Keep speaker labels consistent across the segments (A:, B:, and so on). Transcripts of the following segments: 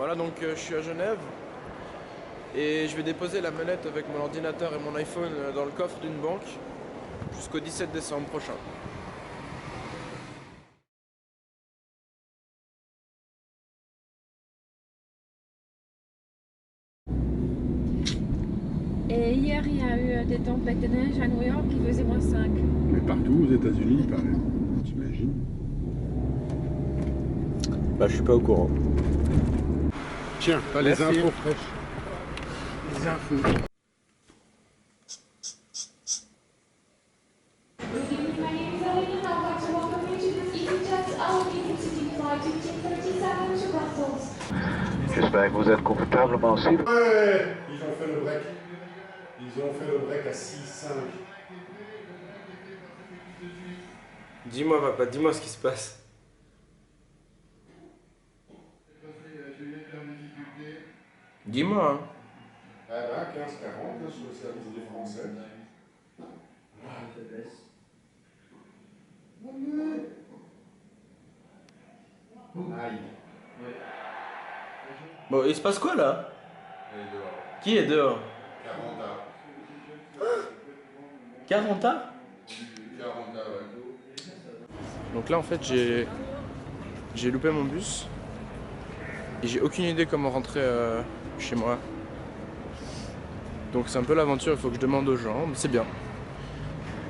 A: Voilà, donc je suis à Genève et je vais déposer la manette avec mon ordinateur et mon iPhone dans le coffre d'une banque jusqu'au 17 décembre prochain.
B: Et hier, il y a eu des tempêtes de neige à New York qui faisaient -5.
C: Mais partout aux États-Unis, il paraît. T'imagines?
A: Bah, je suis pas au courant.
C: Tiens, pas les infos fraîches. Les infos.
D: J'espère que vous êtes confortablement aussi.
C: Ouais, ils ont fait le break. Ils ont fait le break à 6-5.
A: Dis-moi papa, dis-moi ce qui se passe. Dis-moi hein.
C: Ah bah 15-40 sur le service des Français. Aïe.
A: Bon, il se passe quoi là?
C: Elle est dehors.
A: Qui est dehors?
C: 40
A: Caranta?
C: 40 ouais.
A: Donc là en fait j'ai loupé mon bus et j'ai aucune idée comment rentrer chez moi. Donc c'est un peu l'aventure, il faut que je demande aux gens, mais c'est bien.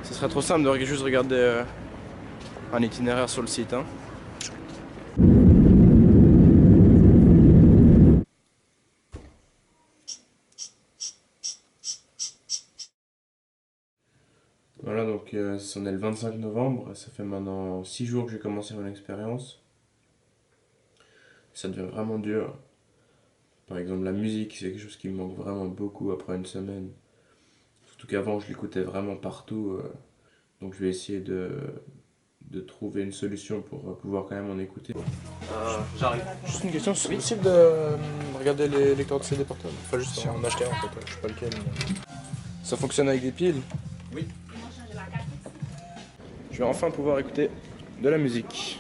A: Ce serait trop simple de juste regarder un itinéraire sur le site. Hein. Voilà, donc on est le 25 novembre, ça fait maintenant 6 jours que j'ai commencé mon expérience. Ça devient vraiment dur. Par exemple, la musique, c'est quelque chose qui me manque vraiment beaucoup après une semaine. Surtout qu'avant, je l'écoutais vraiment partout. Donc je vais essayer de trouver une solution pour pouvoir quand même en écouter.
E: J'arrive.
A: Juste une question, c'est possible de regarder les lecteurs de CD portables? Enfin juste en acheter un en fait, je sais pas lequel. Mais... Ça fonctionne avec des piles?
E: Oui.
A: Je vais enfin pouvoir écouter de la musique.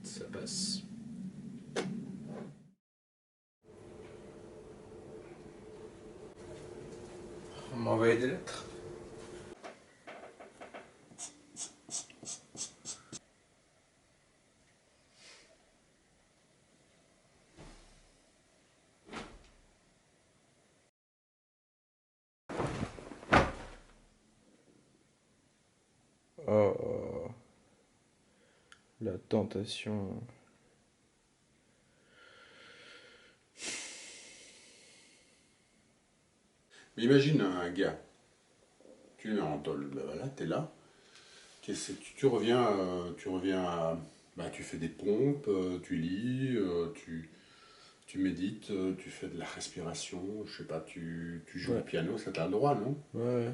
A: Ça passe. On m'a envoyé des lettres. Oh, la tentation.
C: Mais imagine un gars, tu es en tôle, ben voilà, t'es là, tu reviens, bah, tu fais des pompes, tu lis, tu médites, tu fais de la respiration, je sais pas, tu joues au piano, ça t'as le droit, non?
A: Ouais.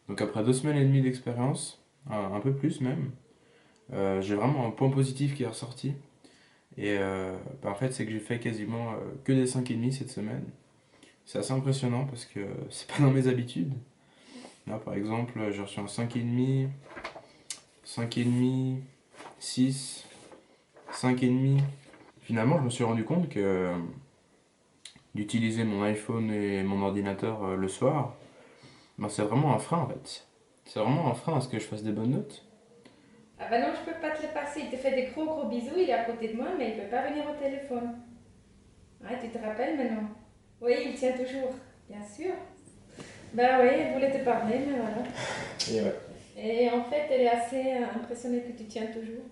A: Donc après 2 semaines et demie d'expérience, un peu plus même, j'ai vraiment un point positif qui est ressorti. Et bah en fait c'est que j'ai fait quasiment que des 5,5 cette semaine. C'est assez impressionnant parce que c'est pas dans mes habitudes. Là par exemple j'ai reçu un 5,5, 5,5, 6, 5,5. Finalement je me suis rendu compte que d'utiliser mon iPhone et mon ordinateur le soir, ben, c'est vraiment un frein en fait. C'est vraiment un frein à ce que je fasse des bonnes notes.
B: Ah bah non, je peux pas te le passer. Il te fait des gros bisous, il est à côté de moi, mais il peut pas venir au téléphone. Ouais, tu te rappelles maintenant? Oui, il tient toujours, bien sûr. Bah oui, elle voulait te parler, mais voilà.
A: Et ouais.
B: Et en fait, elle est assez impressionnée que tu tiens toujours.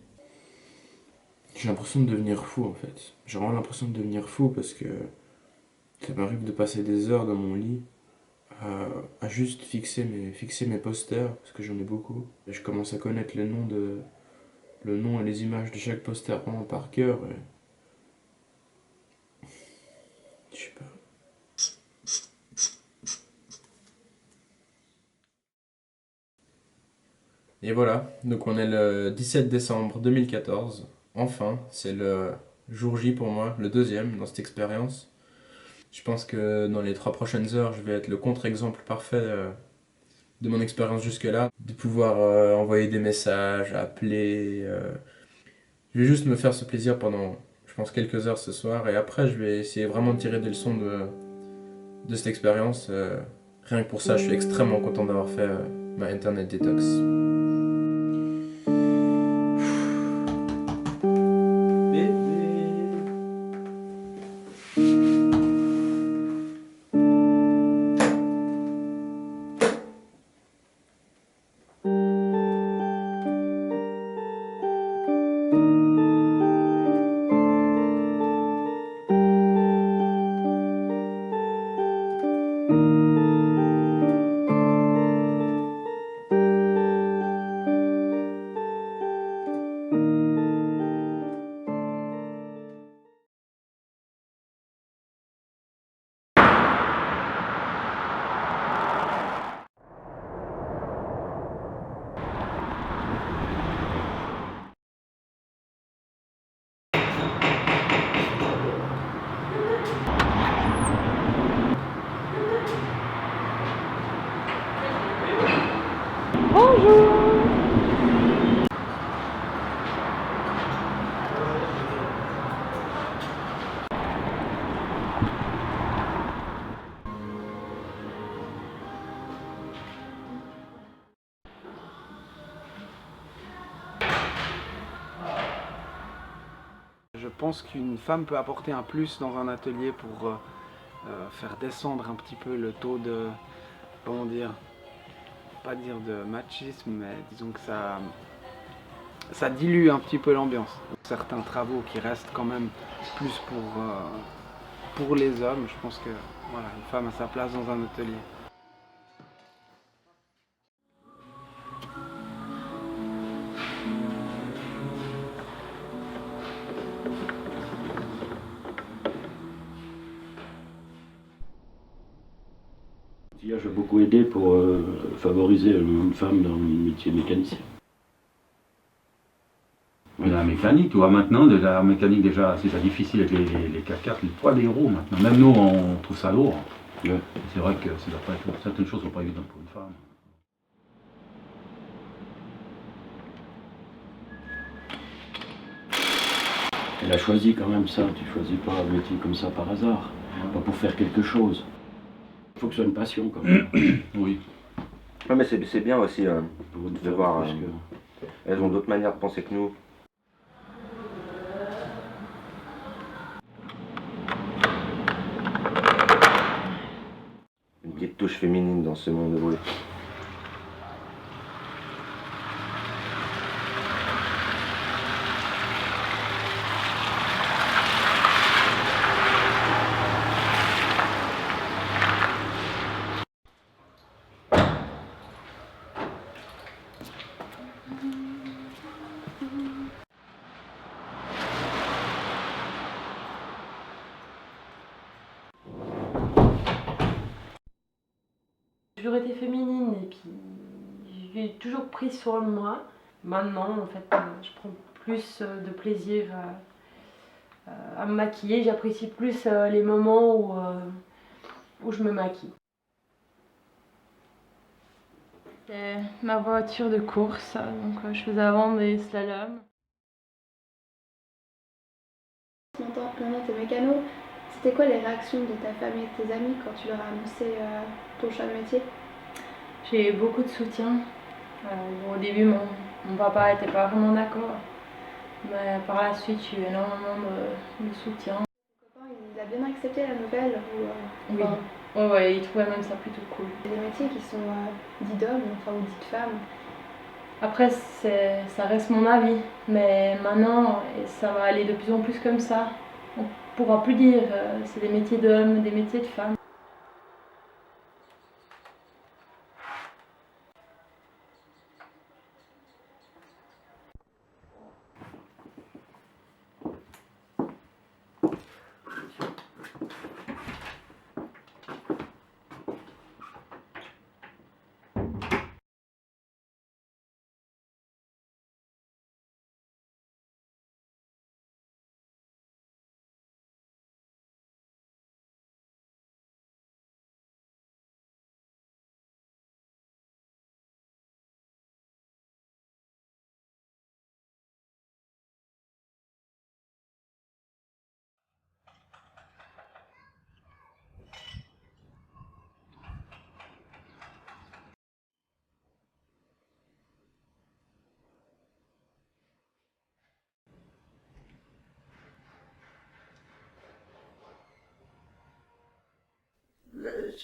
A: J'ai l'impression de devenir fou en fait. J'ai vraiment l'impression de devenir fou parce que ça m'arrive de passer des heures dans mon lit à juste fixer mes posters, parce que j'en ai beaucoup. Et je commence à connaître le nom et les images de chaque poster vraiment par cœur. Je sais pas. Et voilà, donc on est le 17 décembre 2014. Enfin, c'est le jour J pour moi, le deuxième dans cette expérience. Je pense que dans les 3 prochaines heures, je vais être le contre-exemple parfait de mon expérience jusque-là. De pouvoir envoyer des messages, appeler. Je vais juste me faire ce plaisir pendant, je pense, quelques heures ce soir. Et après, je vais essayer vraiment de tirer des leçons de cette expérience. Rien que pour ça, je suis extrêmement content d'avoir fait ma Internet Detox.
E: Je pense qu'une femme peut apporter un plus dans un atelier pour faire descendre un petit peu le taux de, comment dire, pas dire de machisme, mais disons que ça dilue un petit peu l'ambiance. Certains travaux qui restent quand même plus pour les hommes, je pense que voilà, une femme a sa place dans un atelier.
F: J'ai beaucoup aidé pour favoriser une femme dans le métier mécanicien.
G: Mais la mécanique, tu vois, maintenant, la mécanique déjà, c'est difficile avec les 4x4, les poids des roues maintenant. Même nous, on trouve ça lourd.
F: Ouais.
G: C'est vrai que certaines choses ne sont pas évidentes pour une femme.
F: Elle a choisi quand même ça, tu choisis pas un métier comme ça par hasard, pas pour faire quelque chose. Il faut que ce soit une passion quand même.
G: Oui.
H: Ouais, mais c'est bien aussi
F: Pour une
H: de
F: femme,
H: voir.
F: parce que-
H: Elles ont d'autres manières de penser que nous. Une petite touche féminine dans ce monde de bruit.
I: J'ai toujours été féminine et puis j'ai toujours pris soin de moi. Maintenant, en fait, je prends plus de plaisir à me maquiller. J'apprécie plus les moments où je me maquille. C'est ma voiture de course, donc je faisais avant des slaloms.
J: Maintenant t'es mécano, c'était quoi les réactions de ta famille et de tes amis quand tu leur as annoncé ton choix de métier?
I: J'ai eu beaucoup de soutien. Au début, mon papa n'était pas vraiment d'accord, mais par la suite, j'ai eu énormément de soutien.
J: Ton copain, il a bien accepté la nouvelle ou,
I: Oui.
J: enfin,
I: Ouais, il trouvait même ça plutôt cool.
J: c'est des métiers qui sont dits d'hommes, enfin, ou dits de femmes.
I: Après, ça reste mon avis, mais maintenant, ça va aller de plus en plus comme ça. On pourra plus dire c'est des métiers d'hommes, des métiers de femmes.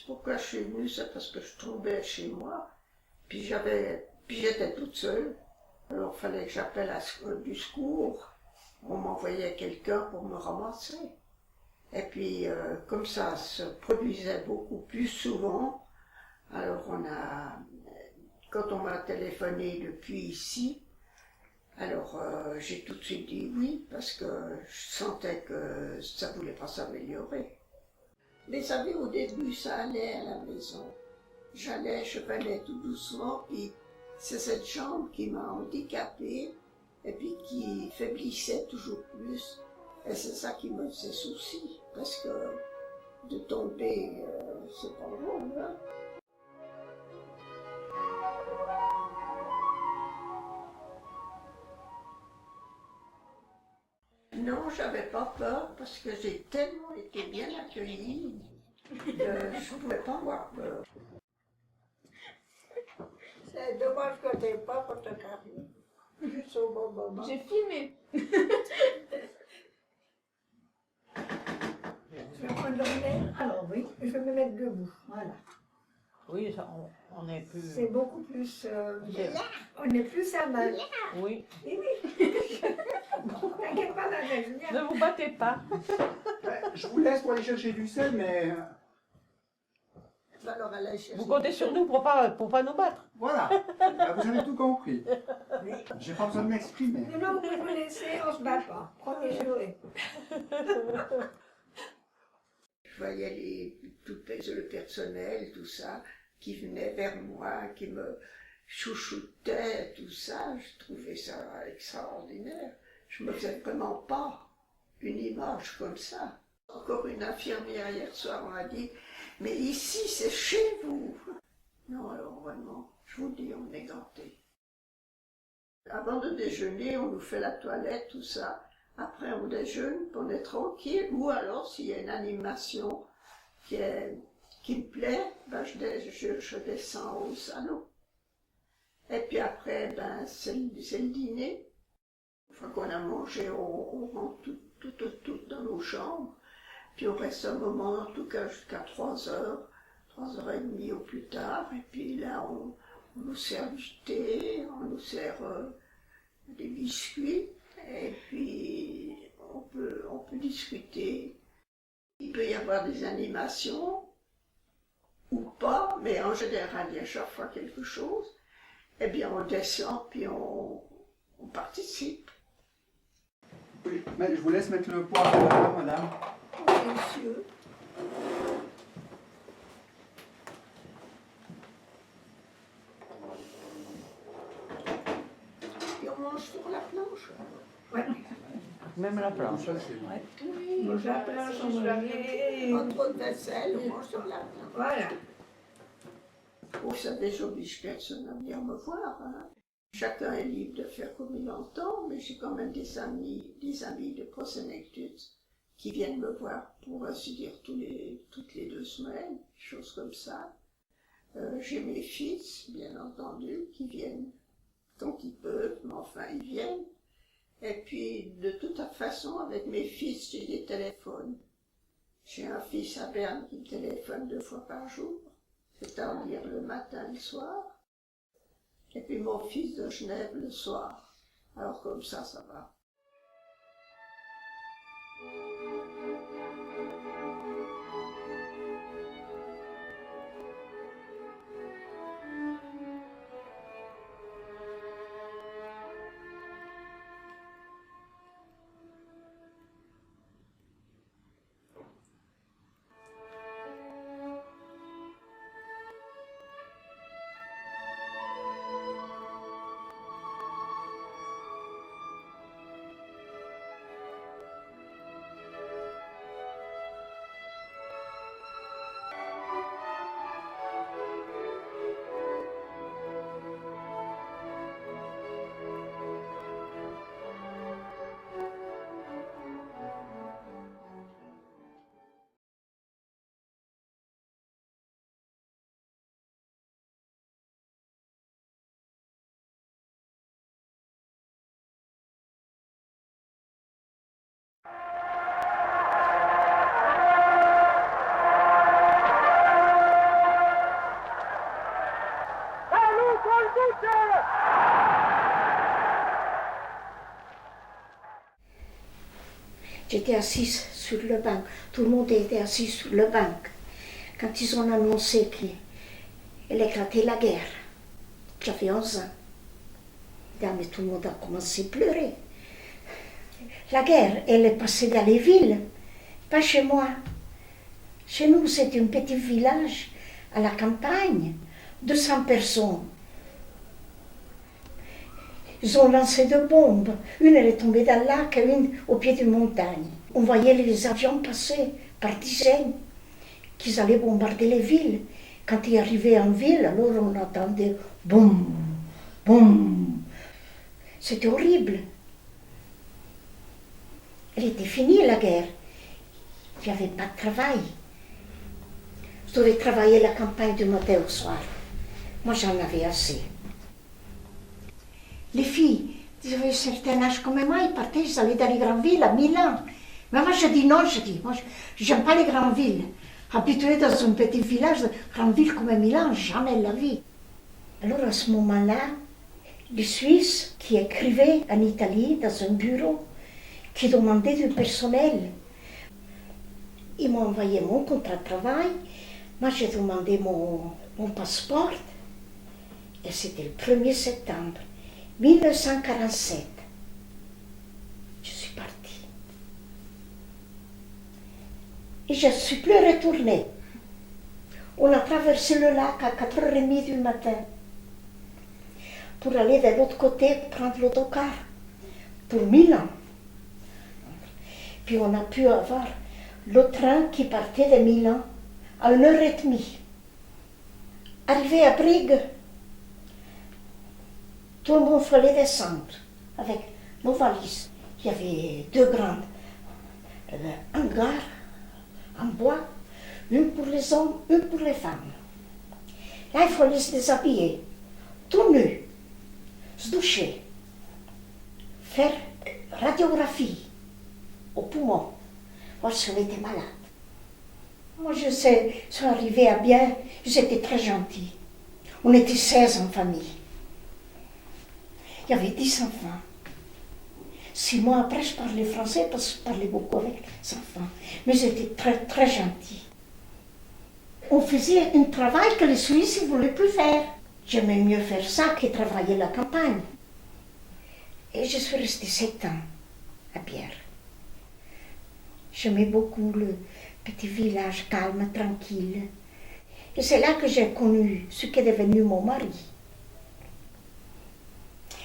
K: pourquoi je suis venue, c'est parce que je tombais chez moi, puis j'étais toute seule. Alors il fallait que j'appelle du secours. On m'envoyait quelqu'un pour me ramasser. Et puis comme ça se produisait beaucoup plus souvent, alors quand on m'a téléphoné depuis ici, alors j'ai tout de suite dit oui, parce que je sentais que ça voulait pas s'améliorer. Mais vous savez, au début, ça allait à la maison. Je venais tout doucement, puis c'est cette jambe qui m'a handicapée, et puis qui faiblissait toujours plus. Et c'est ça qui me faisait souci, parce que de tomber, c'est pas drôle, hein. Non, j'avais pas peur parce que j'ai tellement été bien accueillie que je pouvais pas avoir peur. C'est dommage que t'aies pas photographié, juste au bon moment.
B: J'ai filmé.
K: Je vais m'endormir. Alors oui, je vais me mettre debout, voilà.
L: Oui, ça, on est plus...
K: C'est beaucoup plus... on est plus à mal.
L: Oui.
K: Oui, oui. T'inquiète pas, la neige, viens.
L: Ne vous battez pas.
M: Je vous laisse pour aller chercher du sel, mais...
K: Alors, allez chercher.
L: Vous comptez sur nous pour pas nous battre.
M: Voilà, bah, vous avez tout compris. J'ai pas besoin de m'exprimer.
K: Non, vous pouvez me laisser, on se bat pas. Premier jouet. Je voyais le personnel, tout ça, qui venait vers moi, qui me chouchoutait, tout ça. Je trouvais ça extraordinaire. Je me faisais vraiment pas une image comme ça. Encore une infirmière hier soir m'a dit « Mais ici, c'est chez vous !» Non, alors vraiment, je vous dis, on est gâtés. Avant de déjeuner, on nous fait la toilette, tout ça. Après, on déjeune, on est tranquille. Ou alors, s'il y a une animation qui me plaît, ben je descends au salon. Et puis après, ben, c'est le dîner. Une fois qu'on a mangé, on rentre tout dans nos chambres. Puis on reste un moment, en tout cas jusqu'à 3h, 3h30 au plus tard. Et puis là, on nous sert du thé, on nous sert des biscuits. Et puis on peut discuter. Il peut y avoir des animations ou pas, mais en général, il y a chaque fois quelque chose. Eh bien, on descend, puis on participe.
M: Oui, mais je vous laisse mettre le poids à l'heure, madame.
K: Oui, monsieur. Et on mange sur la planche. Ouais.
L: Même la planche.
K: Ouais. Oui, mange la planche, on mange. Pas trop de vaisselle, on mange sur la planche. Voilà. Vous savez, j'oblige personne à venir me voir. Hein. Chacun est libre de faire comme il entend, mais j'ai quand même des amis de Prosenectus qui viennent me voir, pour ainsi dire, toutes les 2 semaines, choses comme ça. J'ai mes fils, bien entendu, qui viennent quand ils peuvent, mais enfin, ils viennent. Et puis, de toute façon, avec mes fils, j'ai des téléphones. J'ai un fils à Berne qui me téléphone 2 fois par jour, c'est-à-dire le matin et le soir. Et puis mon fils de Genève le soir. Alors comme ça va. J'étais assise sur le banc. Tout le monde était assis sur le banc. Quand ils ont annoncé qu'elle éclatait la guerre, j'avais 11 ans. Ah, mais tout le monde a commencé à pleurer. La guerre, elle est passée dans les villes, pas chez moi. Chez nous, c'était un petit village à la campagne, 200 personnes. Ils ont lancé deux bombes. Une, elle est tombée dans le lac et une au pied d'une montagne. On voyait les avions passer par dizaines, qu'ils allaient bombarder les villes. Quand ils arrivaient en ville, alors on entendait boum, boum. C'était horrible. Elle était finie, la guerre. Il n'y avait pas de travail. Je devais travailler la campagne du matin au soir. Moi, j'en avais assez. Les filles, ils avaient un certain âge comme moi, ils partaient, ils allaient dans les grandes villes, à Milan. Mais moi, je dis non, moi, j'aime pas les grandes villes. Habituée dans un petit village, grande ville comme Milan, jamais de la vie. Alors, à ce moment-là, les Suisses qui écrivaient en Italie, dans un bureau, qui demandaient du personnel. Ils m'ont envoyé mon contrat de travail. Moi, j'ai demandé mon passeport. Et c'était le 1er septembre 1947. Je suis partie. Et je ne suis plus retournée. On a traversé le lac à 4h30 du matin pour aller de l'autre côté prendre l'autocar pour Milan. Puis on a pu avoir le train qui partait de Milan à 1h30. Arrivé à Brigue, tout le monde fallait descendre avec nos valises. Il y avait deux grandes hangars en bois, une pour les hommes, une pour les femmes. Là, il fallait se déshabiller, tout nu, se doucher, faire radiographie au poumon, voir si on était malade. Moi, je suis arrivée à bien, ils étaient très gentils. On était 16 en famille. Il y avait 10 enfants. 6 mois après, je parlais français parce que je parlais beaucoup avec les enfants. Mais ils étaient très, très gentils. On faisait un travail que les Suisses ne voulaient plus faire. J'aimais mieux faire ça que travailler la campagne. Et je suis restée 7 ans à Bière. J'aimais beaucoup le petit village calme, tranquille. Et c'est là que j'ai connu ce qui est devenu mon mari.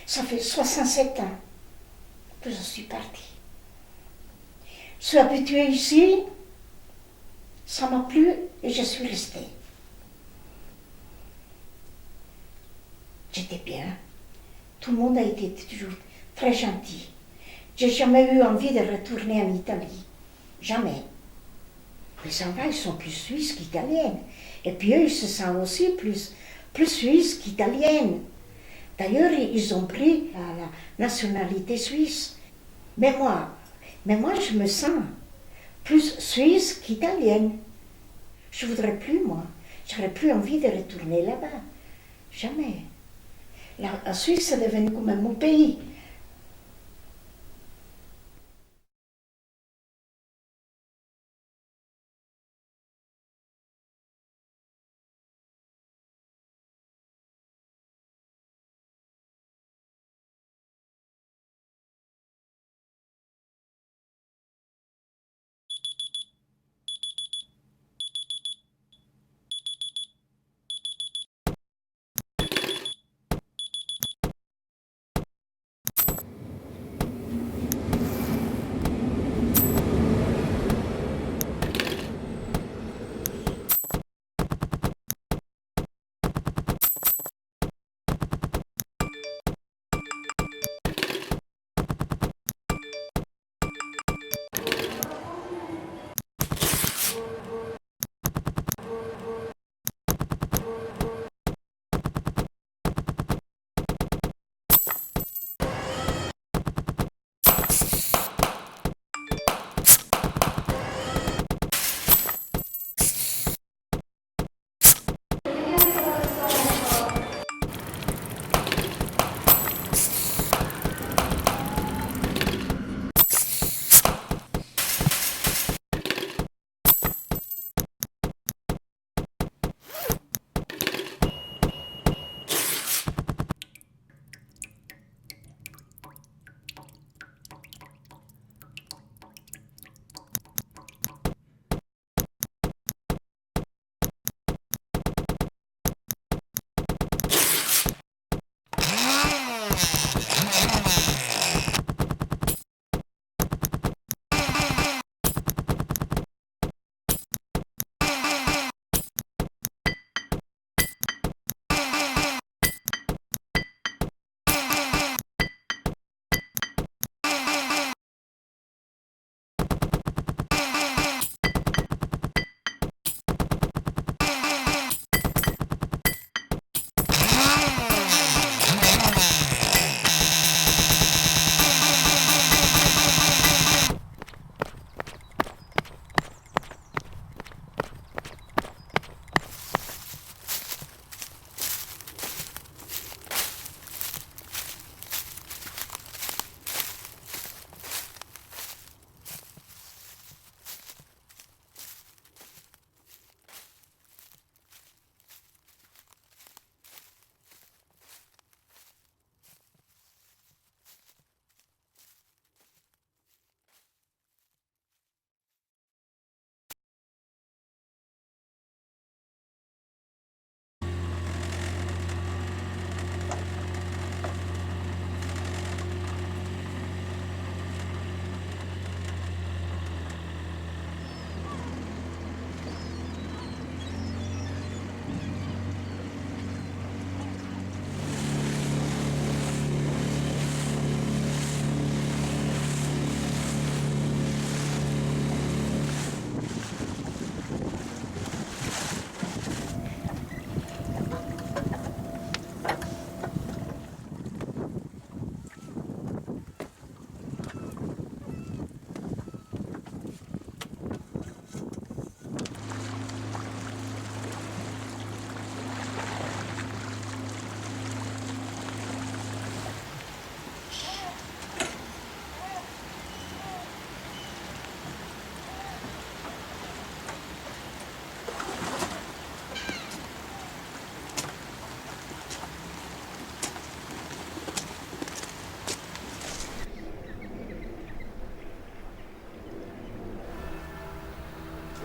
K: Ça fait 67 ans que je suis partie. Je suis habituée ici, ça m'a plu et je suis restée. J'étais bien. Tout le monde a été toujours très gentil. J'ai jamais eu envie de retourner en Italie. Jamais. Les enfants, ils sont plus suisses qu'italiennes. Et puis eux, ils se sentent aussi plus suisses qu'italiennes. D'ailleurs, ils ont pris la nationalité suisse. Mais moi, je me sens plus suisse qu'italienne. Je ne voudrais plus, moi. J'aurais plus envie de retourner là-bas. Jamais. La Suisse est devenue comme mon pays.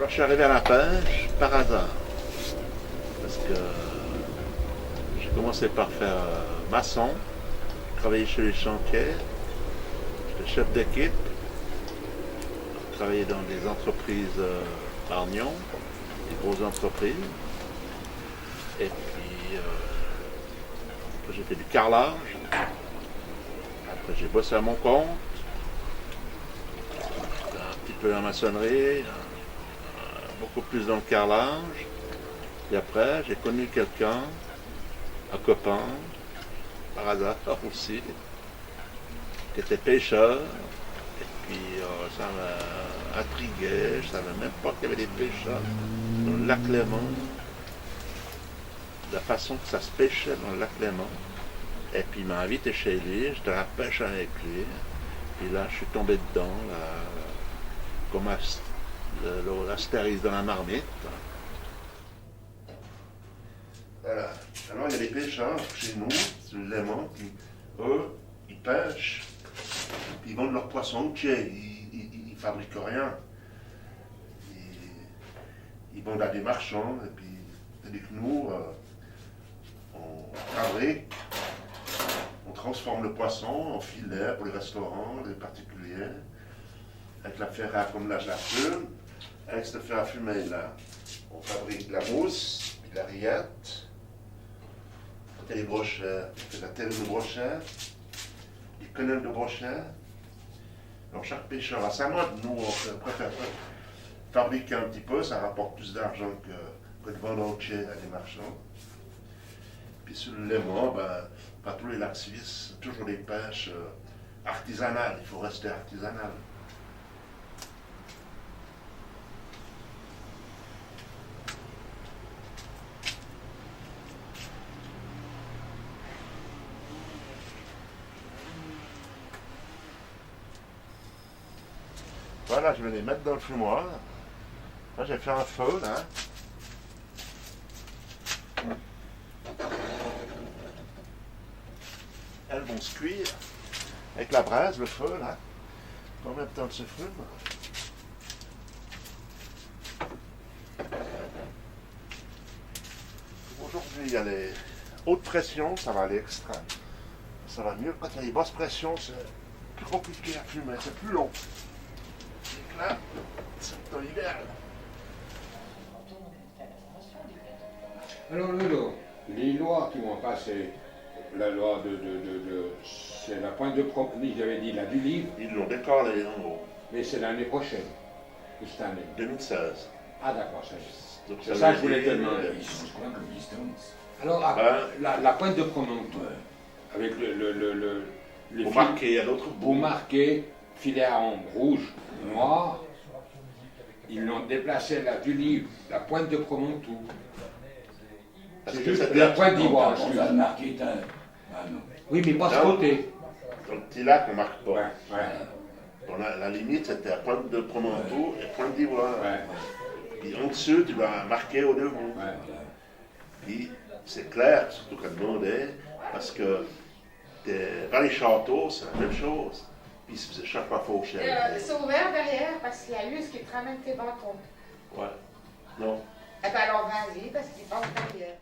N: Alors je suis arrivé à la pêche par hasard. Parce que j'ai commencé par faire maçon, travailler chez les chantiers, j'étais chef d'équipe, travaillé dans des entreprises Arnion, des grosses entreprises. Et puis après j'ai fait du carrelage. Après j'ai bossé à mon compte. Un petit peu en maçonnerie, beaucoup plus dans le carrelage. Et après j'ai connu quelqu'un, un copain, par hasard aussi, qui était pêcheur. Et puis ça m'a intrigué, je ne savais même pas qu'il y avait des pêcheurs dans le lac Léman. La façon que ça se pêchait dans le lac Léman. Et puis il m'a invité chez lui, j'étais à la pêche avec lui. Et là je suis tombé dedans, là, comme l'astérisque dans la marmite. Voilà. Alors il y a des pêcheurs chez nous, sur le Léman, qui eux, ils pêchent. Puis ils vendent leurs poissons entiers, ils ne fabriquent rien. Ils vendent à des marchands, et puis tandis que nous, on fabrique, on transforme le poisson en filet pour les restaurants, les particuliers, avec la fer à comme l'âge la fume. Avec cette fer à fumer là, on fabrique la mousse, puis la rillette, les brochets, la tête de brochet, les quenelles de brochet. Donc chaque pêcheur a sa mode. Nous, on préfère fabriquer un petit peu, ça rapporte plus d'argent que de vendre entier à des marchands. Puis sur le Léman, pas tous les lacs suisses, toujours des pêches artisanales, il faut rester artisanal. Voilà, je vais les mettre dans le fumoir. Là, j'ai fait un feu, là. Elles vont se cuire avec la braise, le feu, là. En même temps que se fume. Aujourd'hui, il y a les hautes pressions, ça va aller extra. Ça va mieux. Quand il y a les basses pressions, c'est plus compliqué à fumer, c'est plus long. Là, c'est dans l'hiver.
O: Alors Lolo, les lois qui vont passer, la loi c'est la pointe de promenade, j'avais dit la du livre.
N: Ils l'ont déclaré en gros.
O: Mais c'est l'année prochaine, ou cette année.
N: 2016.
O: Ah d'accord, c'est ça que je voulais te demander. Alors la pointe de promenade, avec les
N: vous marquez à l'autre bout.
O: Vous marquez filet à ombre rouge, noir. Ils l'ont déplacé là du livre, la pointe de Promontoux. C'est juste la pointe d'ivoire. Oui, mais pas ce côté.
N: Dans le petit lac, on ne marque pas. Bon, la limite, c'était la pointe de Promontoux et pointe d'ivoire. Puis en dessous, tu vas marquer au devant. Puis c'est clair, surtout quand le monde est, parce que dans les châteaux, c'est la même chose. Puis chaque fois fauché.
P: C'est ouvert derrière parce qu'il y a Luz qui te ramène tes bâtons.
N: Ouais. Non.
P: Eh ben alors vas-y parce qu'il passe derrière.